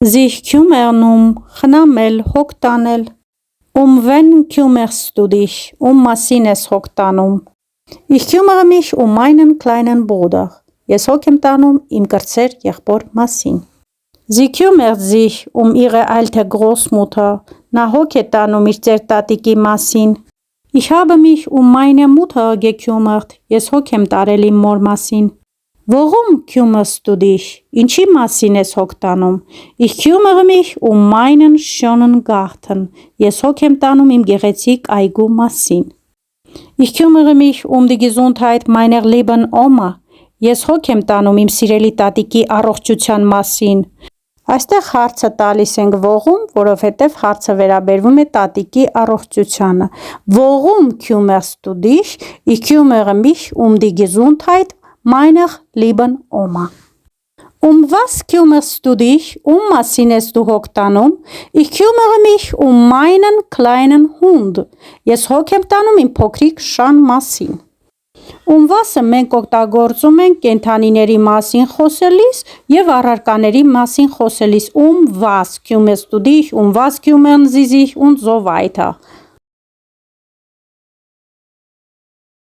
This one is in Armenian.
Sich kümmern խնամել, հոգ տանել։ Wen kümmerst du dich, մասին ես հոգ տանում։ Ich kümmere mich meinen kleinen Bruder, ես հոգ եմ տանում իմ կրտսեր եղբոր մասին։ Sie kümmert sich ihre alte Großmutter, նա հոգ է տանում իր ծեր տատիկի մասին։ Ich habe mich meine Mutter gekümmert, ես հոգ եմ տարել իմ մոր մասին։ Worum kümmerst du dich, ինչի մասին ես հոգ տանում։ Ich kümmere mich meinen schönen Garten, ես հոգ եմ տանում իմ գեղեցիկ այգու մասին։ Ich kümmere mich die Gesundheit meiner lieben Oma, ես հոգ եմ տանում իմ սիրելի տատիկի առողջության մասին։ Այստեղ հարցը տալիս ենք ողում, որովհետև հարցը վերաբերվում է տատիկի առողջությանը։ Worum kümmerst du dich? Ich kümmere mich die Gesundheit meiner lieben Oma. Was kümmerst du dich? Մասին ես դու հոգ տանում։ Ich kümmere mich meinen kleinen Hund. Ես հոգ եմ տանում իմ փոքրիկ շան մասին։ Was-ը մենք օգտագործում ենք կենդանիների մասին խոսելիս և առարկաների մասին խոսելիս։ Was kümmerst du dich? Was kümmern sie sich und so weiter.